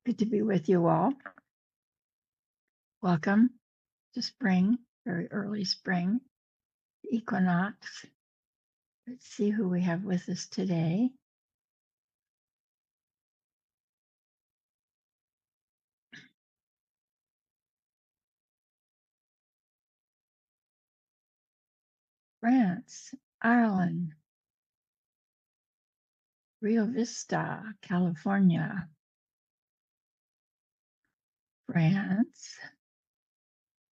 Good to be with you all. Welcome to spring, very early spring, Equinox. Let's see who we have with us today. France, Ireland, Rio Vista, California, France,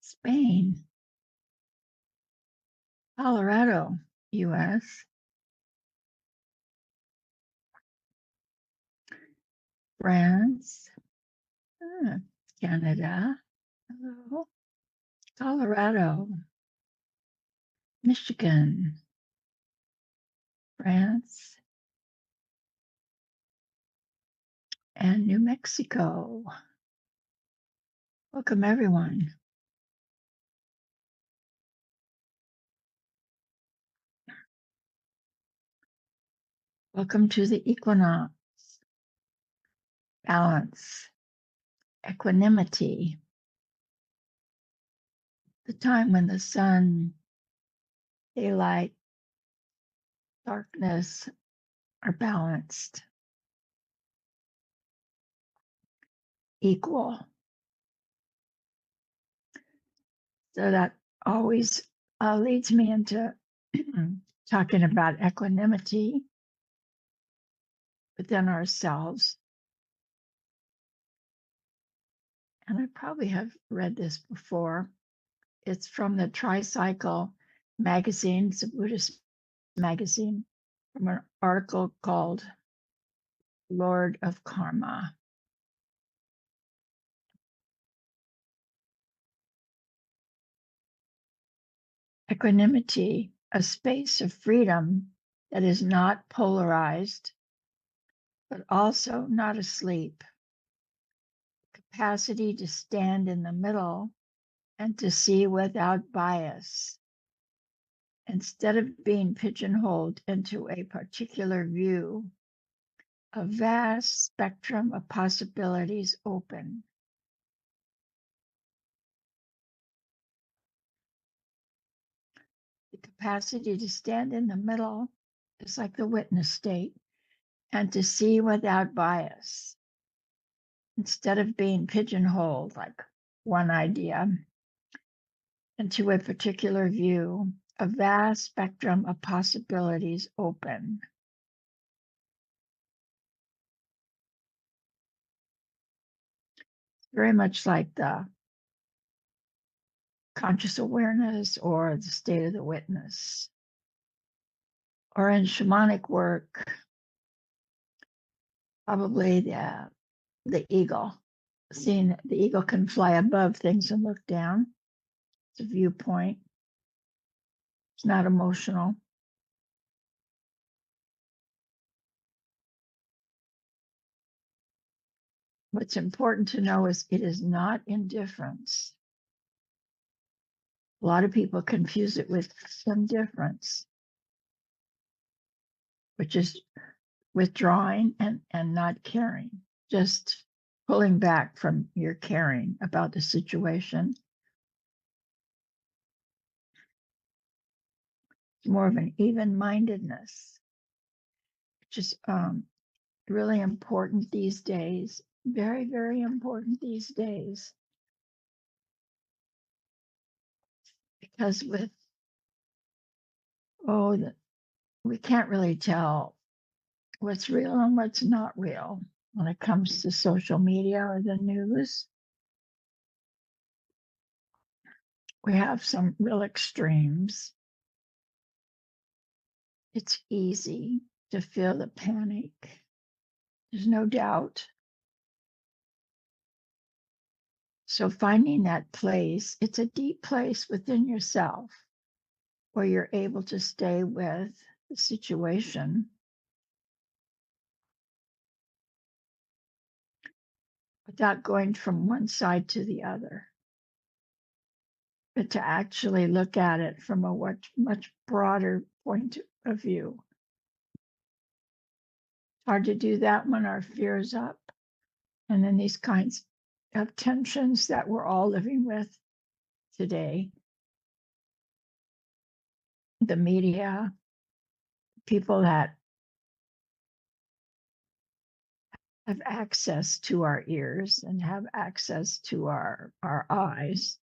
Spain, Colorado, US, France, Canada, hello, Colorado, Michigan, France, and New Mexico. Welcome, everyone. Welcome to the Equinox, balance, equanimity, the time when the sun, daylight, darkness are balanced, equal. So that always leads me into talking about equanimity within ourselves. And I probably have read this before. It's from the Tricycle magazine. It's a Buddhist magazine, from an article called Lord of Karma. Equanimity, a space of freedom that is not polarized, but also not asleep. Capacity to stand in the middle and to see without bias. Instead of being pigeonholed into a particular view, a vast spectrum of possibilities open. The capacity to stand in the middle is like the witness state, and to see without bias. Instead of being pigeonholed like one idea into a particular view, a vast spectrum of possibilities open. Very much like the conscious awareness or the state of the witness. Or in shamanic work, probably the eagle. Seeing the eagle can fly above things and look down. It's a viewpoint. It's not emotional. What's important to know is it is not indifference. A lot of people confuse it with indifference, which is withdrawing and not caring, just pulling back from your caring about the situation. It's more of an even-mindedness, which is really important these days. Very, very important these days. Because we can't really tell what's real and what's not real when it comes to social media or the news. We have some real extremes. It's easy to feel the panic. There's no doubt. So finding that place, it's a deep place within yourself where you're able to stay with the situation without going from one side to the other, but to actually look at it from a much broader point of view. Hard to do that when our fear is up And then these kinds of tensions that we're all living with today, the media, people that have access to our ears and have access to our eyes,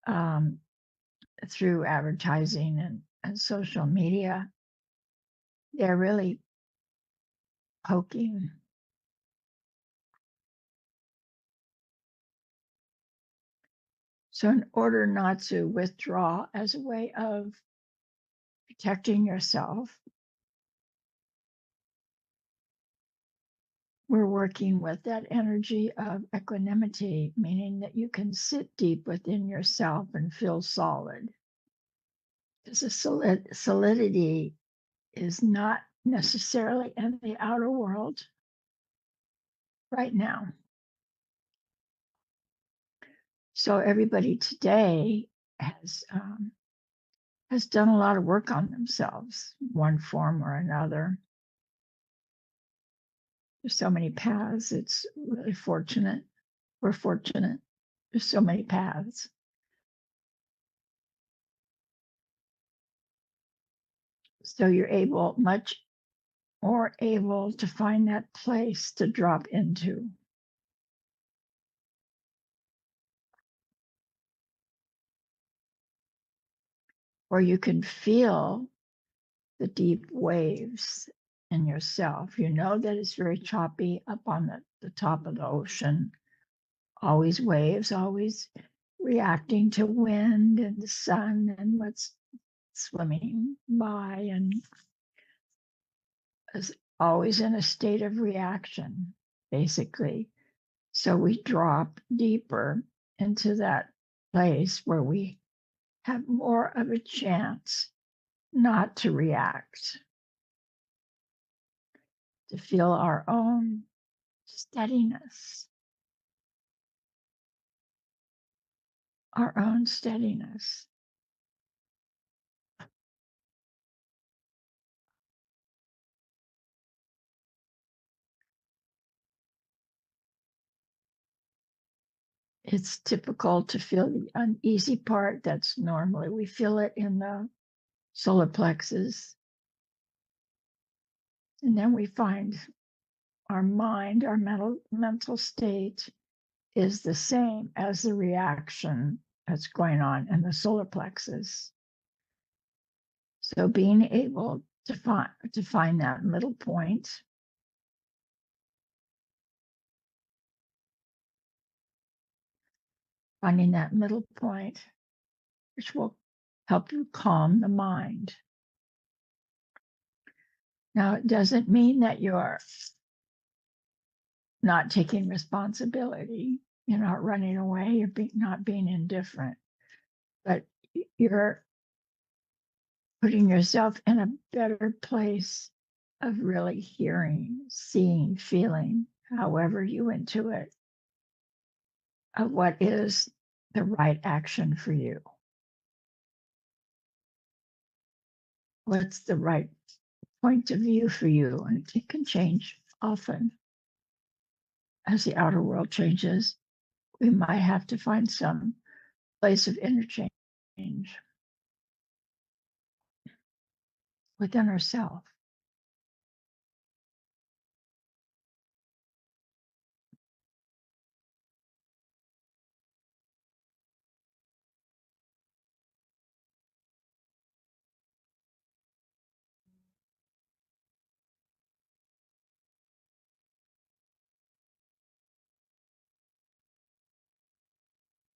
um, through advertising and social media, they're really poking. So, in order not to withdraw as a way of protecting yourself, we're working with that energy of equanimity, meaning that you can sit deep within yourself and feel solid. Because the solidity is not necessarily in the outer world right now. So everybody today has done a lot of work on themselves, one form or another. There's so many paths. It's really fortunate. We're fortunate. There's so many paths. So you're much more able to find that place to drop into, where you can feel the deep waves in yourself. You know that it's very choppy up on the top of the ocean, always waves, always reacting to wind and the sun and what's swimming by, and is always in a state of reaction, basically. So we drop deeper into that place where we have more of a chance not to react, to feel our own steadiness, our own steadiness. It's typical to feel the uneasy part. That's normally, we feel it in the solar plexus. And then we find our mind, our mental state is the same as the reaction that's going on in the solar plexus. So being able to find that middle point, finding that middle point, which will help you calm the mind. Now, it doesn't mean that you're not taking responsibility, you're not running away, you're not being indifferent, but you're putting yourself in a better place of really hearing, seeing, feeling, however you intuit, of what is the right action for you. What's the right point of view for you? And it can change often as the outer world changes. We might have to find some place of interchange within ourselves.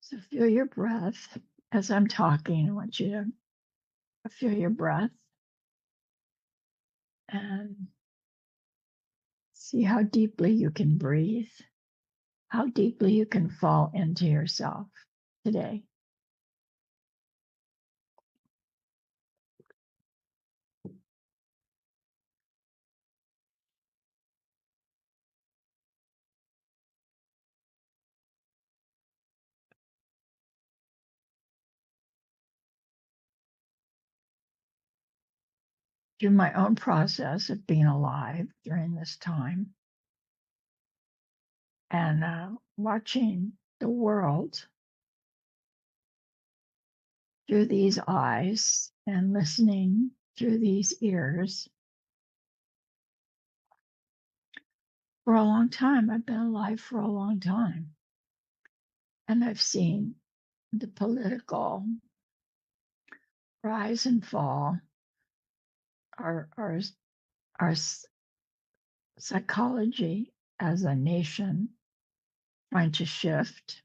So feel your breath as I'm talking. I want you to feel your breath and see how deeply you can breathe, how deeply you can fall into yourself today. Through my own process of being alive during this time, and watching the world through these eyes and listening through these ears for a long time. I've been alive for a long time. And I've seen the political rise and fall, our psychology as a nation trying to shift,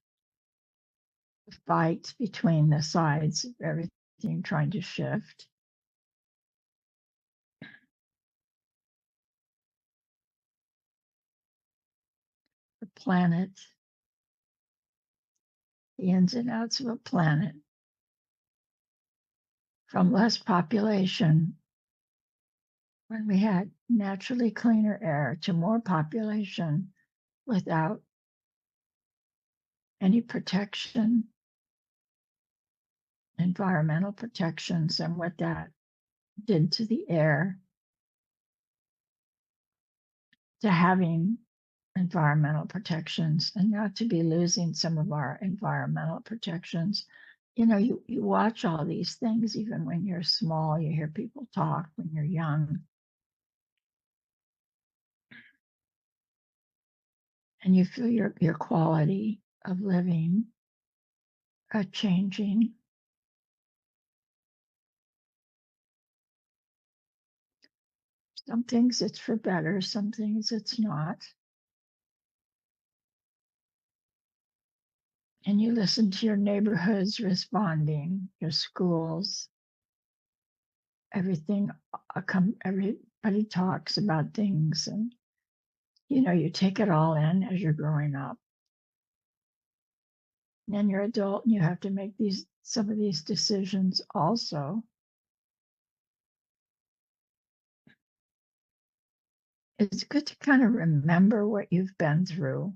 the fight between the sides of everything trying to shift. The planet, the ins and outs of a planet, from less population when we had naturally cleaner air to more population without any protection, environmental protections, and what that did to the air, to having environmental protections and not to be losing some of our environmental protections. You know, you watch all these things, even when you're small, you hear people talk when you're young. And you feel your quality of living changing. Some things it's for better, some things it's not. And you listen to your neighborhoods responding, your schools, everything. Everybody talks about things, and you know, you take it all in as you're growing up. And then you're adult, and you have to make some of these decisions also. It's good to kind of remember what you've been through,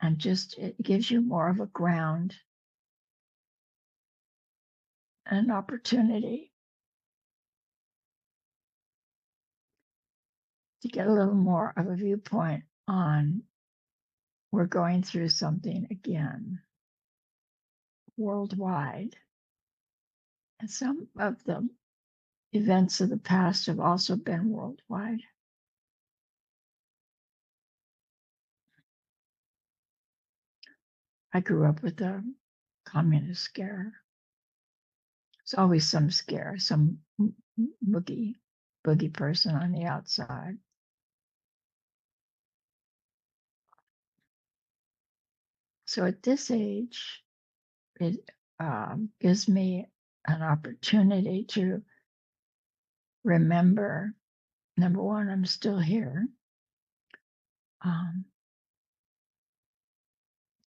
and just it gives you more of a ground, an opportunity to get a little more of a viewpoint on we're going through something again worldwide. And some of the events of the past have also been worldwide. I grew up with a communist scare. It's always some scare, some boogie person on the outside. So at this age, it gives me an opportunity to remember, number one, I'm still here.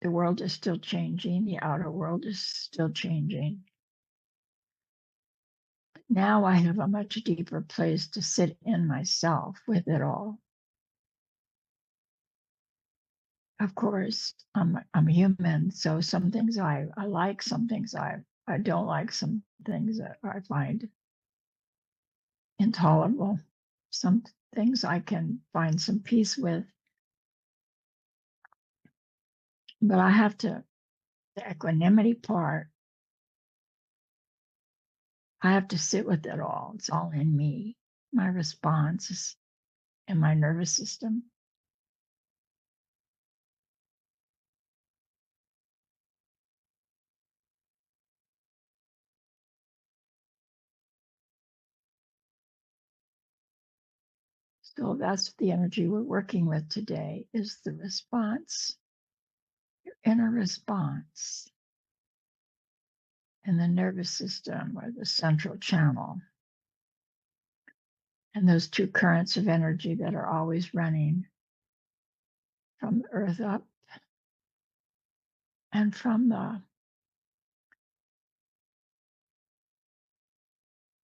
The world is still changing. The outer world is still changing. Now I have a much deeper place to sit in myself with it all. Of course, I'm human, so some things I like, some things I don't like, some things that I find intolerable. Some things I can find some peace with. But I have to, the equanimity part, I have to sit with it all. It's all in me. My response is in my nervous system. So that's the energy we're working with today, is the response, your inner response in the nervous system or the central channel. And those two currents of energy that are always running from the earth up and from the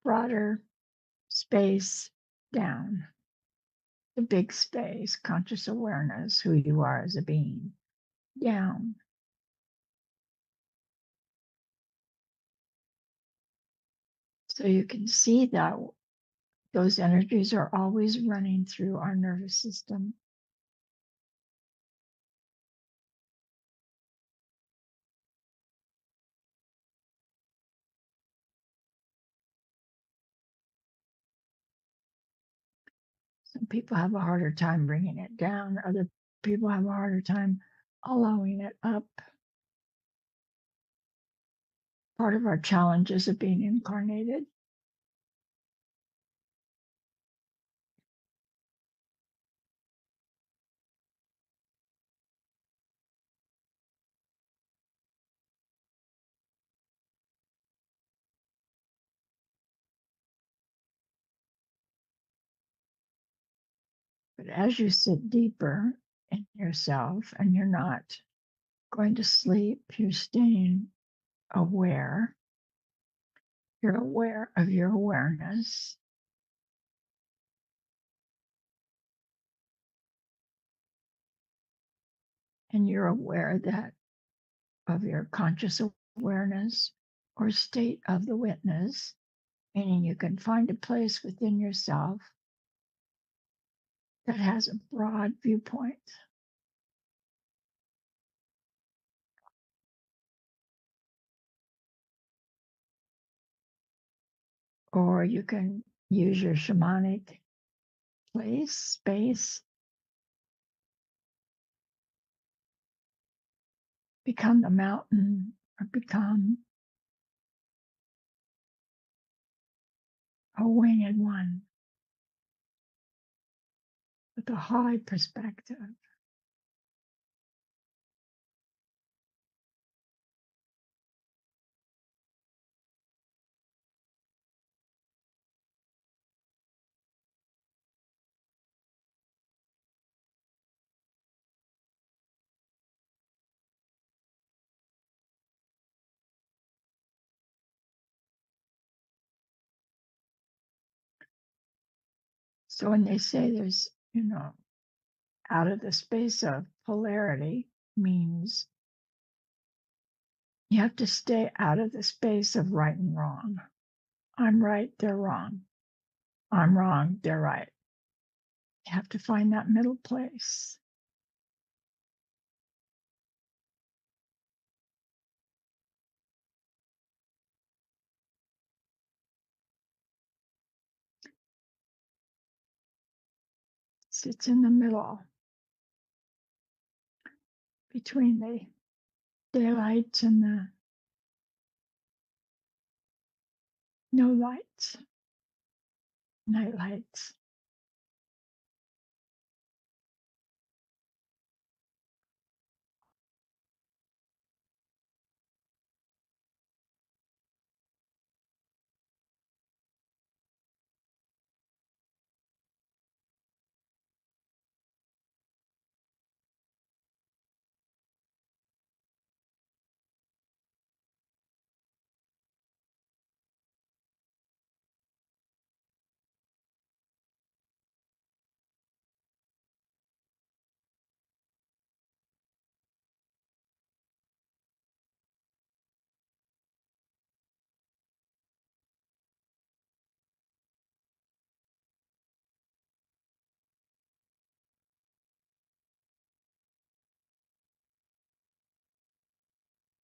broader space down, the big space, conscious awareness, who you are as a being, down. So you can see that those energies are always running through our nervous system. Some people have a harder time bringing it down. Other people have a harder time allowing it up. Part of our challenges of being incarnated. But as you sit deeper in yourself and you're not going to sleep, you're staying aware. You're aware of your awareness. And you're aware that of your conscious awareness or state of the witness, meaning you can find a place within yourself that has a broad viewpoint. Or you can use your shamanic place, space, become the mountain or become a winged one with a high perspective. So when they say there's, out of the space of polarity means you have to stay out of the space of right and wrong. I'm right, they're wrong. I'm wrong, they're right. You have to find that middle place. Sits in the middle between the daylights and the no lights, night lights.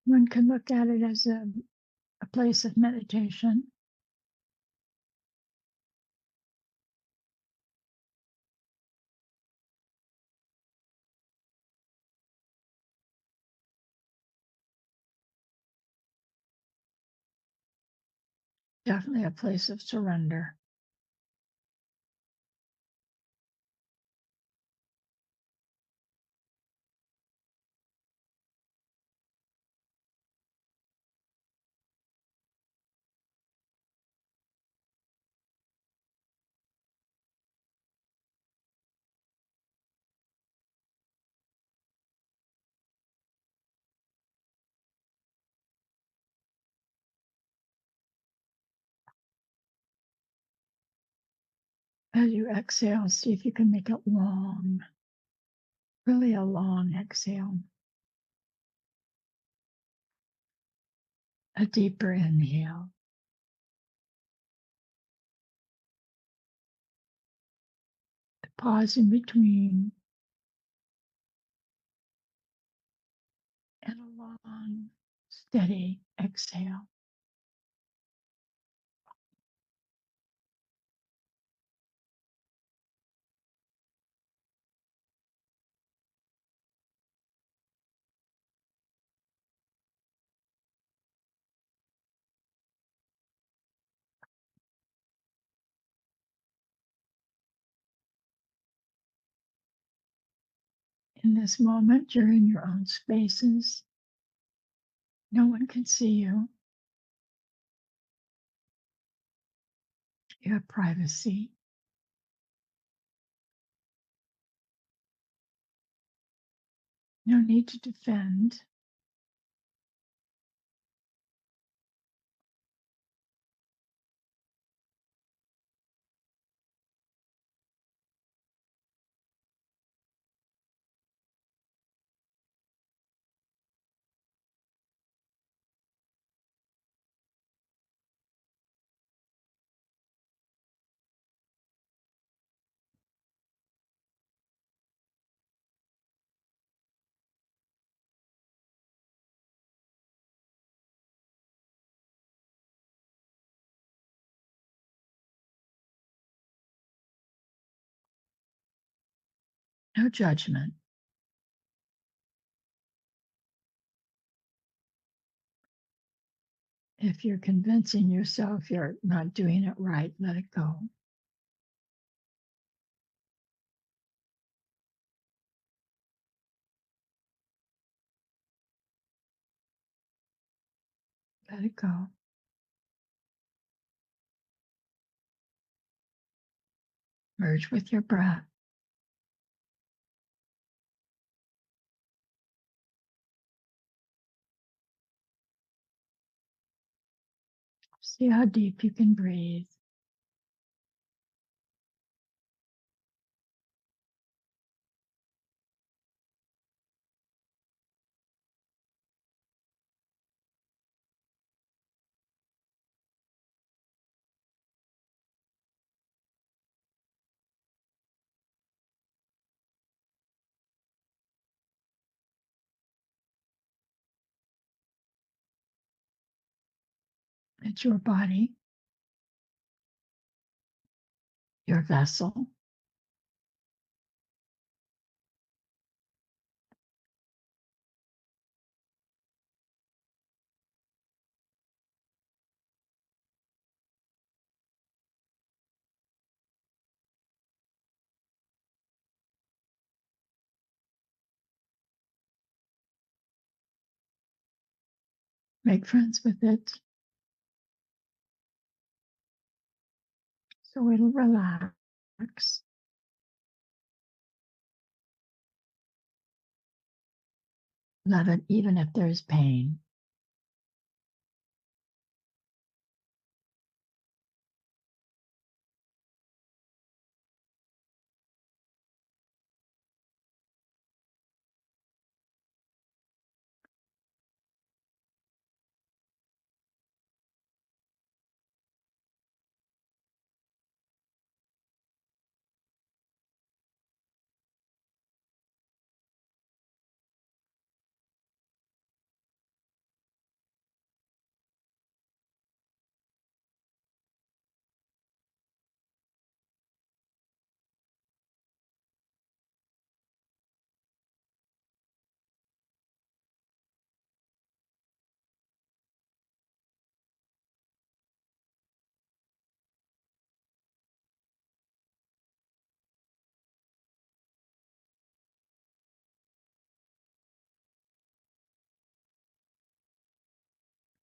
One can look at it as a place of meditation. Definitely a place of surrender. As you exhale, see if you can make it long, really a long exhale. A deeper inhale. Pause in between. And a long, steady exhale. In this moment, you're in your own spaces. No one can see you. You have privacy. No need to defend. No judgment. If you're convincing yourself you're not doing it right, let it go. Let it go. Merge with your breath. See how deep you can breathe. It's your body, your vessel. Make friends with it so it'll relax. Love it even if there's pain.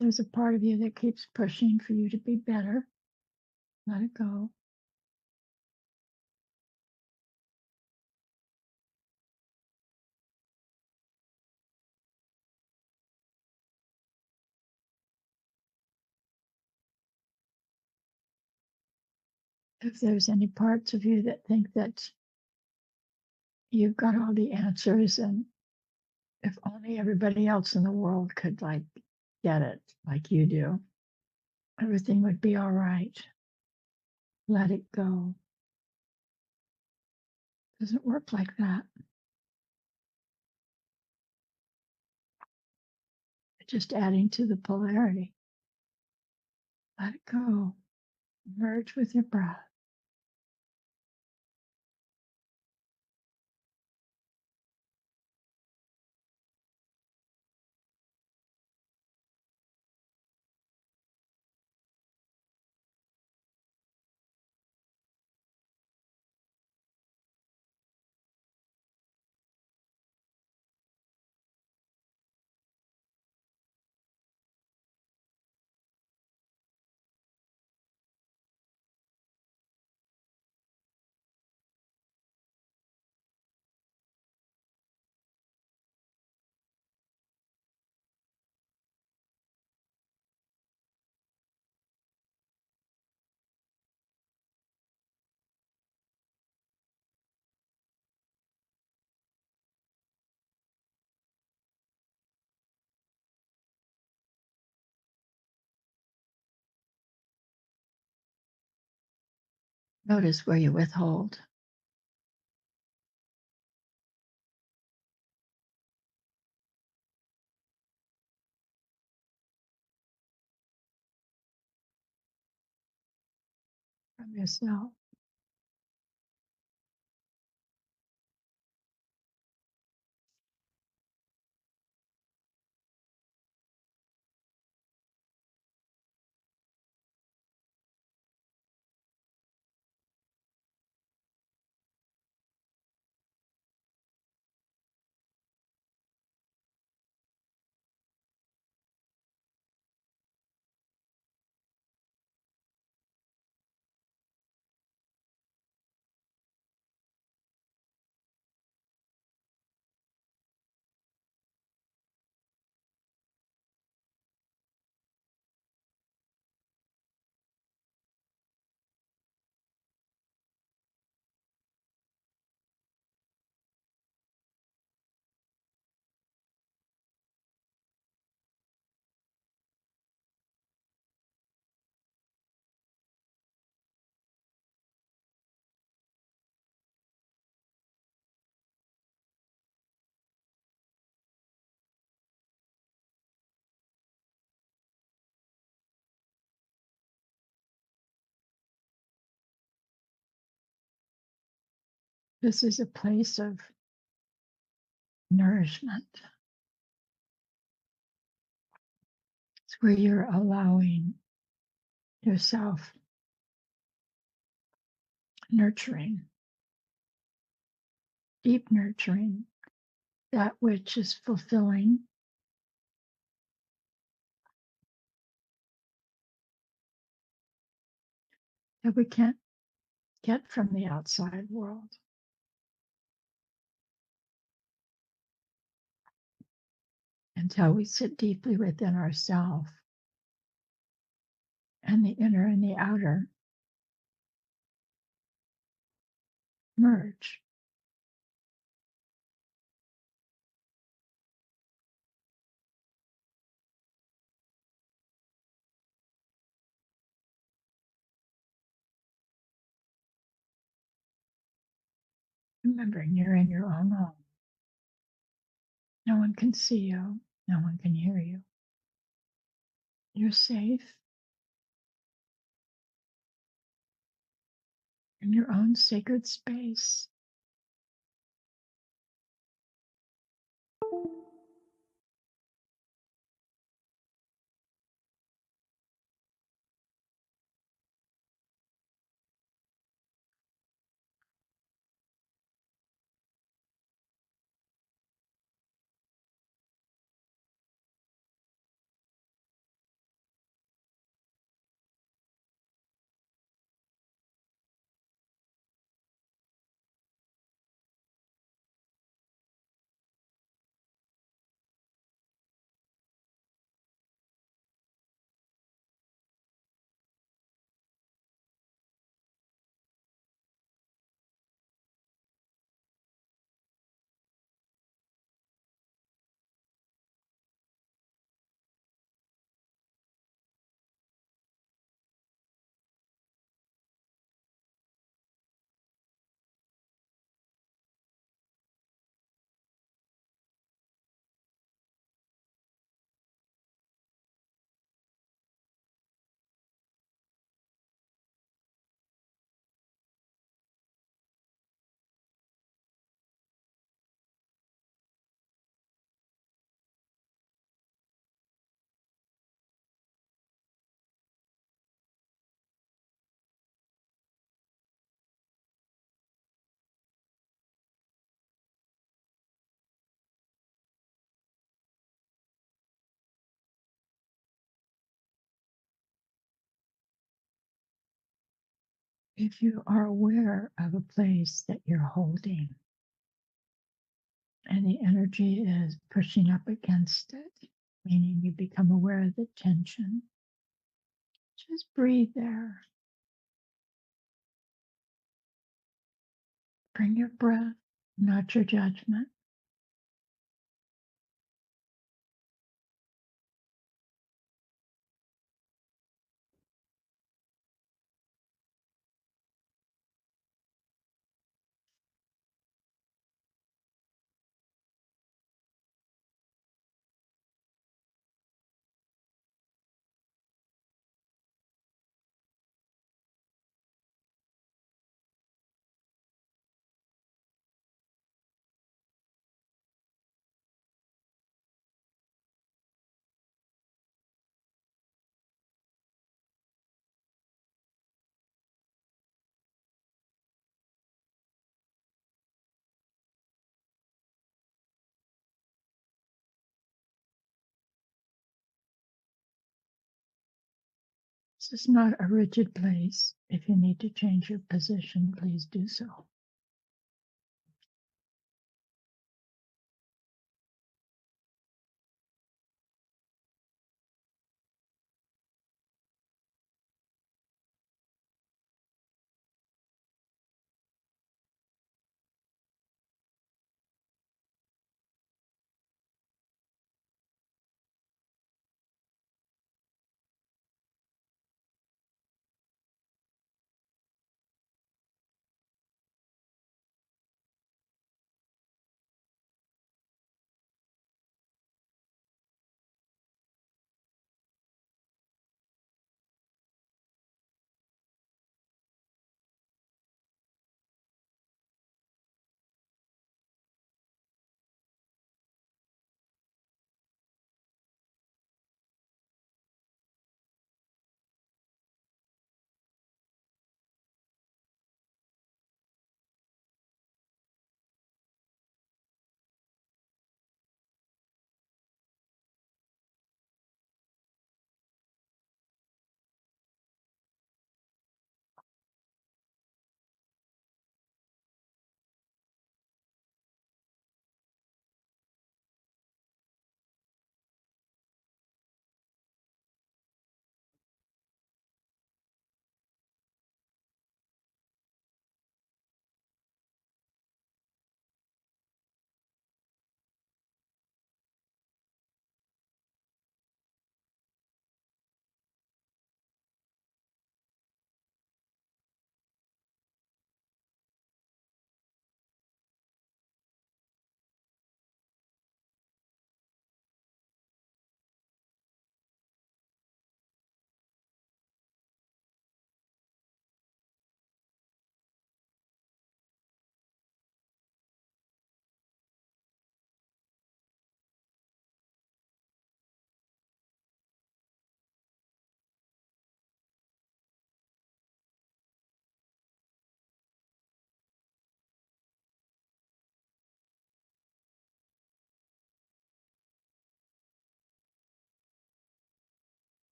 There's a part of you that keeps pushing for you to be better. Let it go. If there's any parts of you that think that you've got all the answers and if only everybody else in the world could like get it like you do, everything would be all right. Let it go. Doesn't work like that. Just adding to the polarity. Let it go. Merge with your breath. Notice where you withhold. From yourself. This is a place of nourishment. It's where you're allowing yourself nurturing, deep nurturing, that which is fulfilling, that we can't get from the outside world. Until we sit deeply within ourselves, and the inner and the outer merge. Remembering you're in your own home. No one can see you. No one can hear you. You're safe in your own sacred space. If you are aware of a place that you're holding and the energy is pushing up against it, meaning you become aware of the tension, just breathe there. Bring your breath, not your judgment. This is not a rigid place. If you need to change your position, please do so.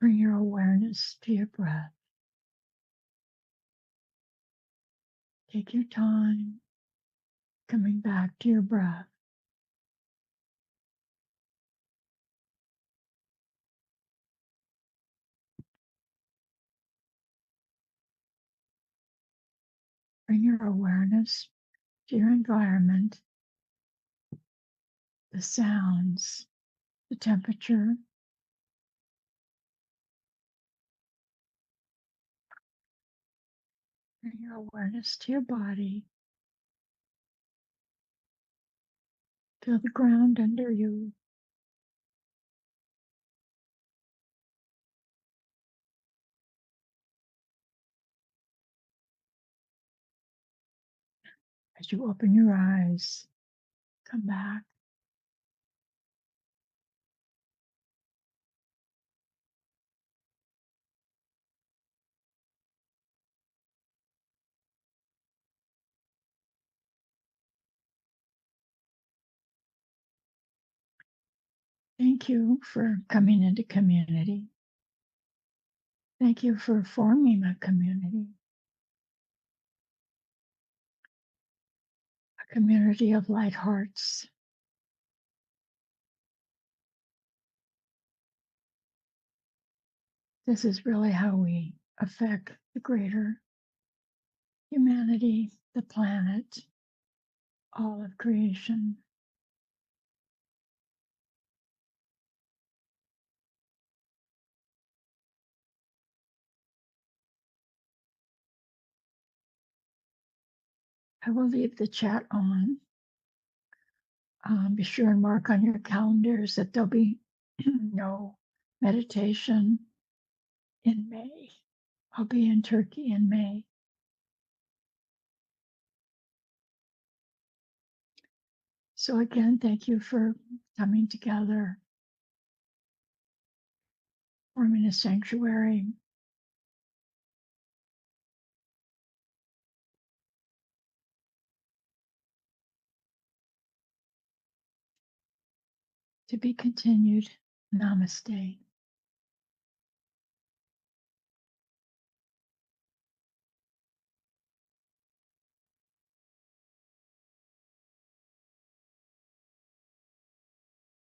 Bring your awareness to your breath. Take your time coming back to your breath. Bring your awareness to your environment, the sounds, the temperature. Bring your awareness to your body. Feel the ground under you. As you open your eyes, come back. Thank you for coming into community. Thank you for forming a community of light hearts. This is really how we affect the greater humanity, the planet, all of creation. I will leave the chat on. Be sure and mark on your calendars that there'll be no meditation in May. I'll be in Turkey in May. So again, thank you for coming together, forming a sanctuary. To be continued. Namaste.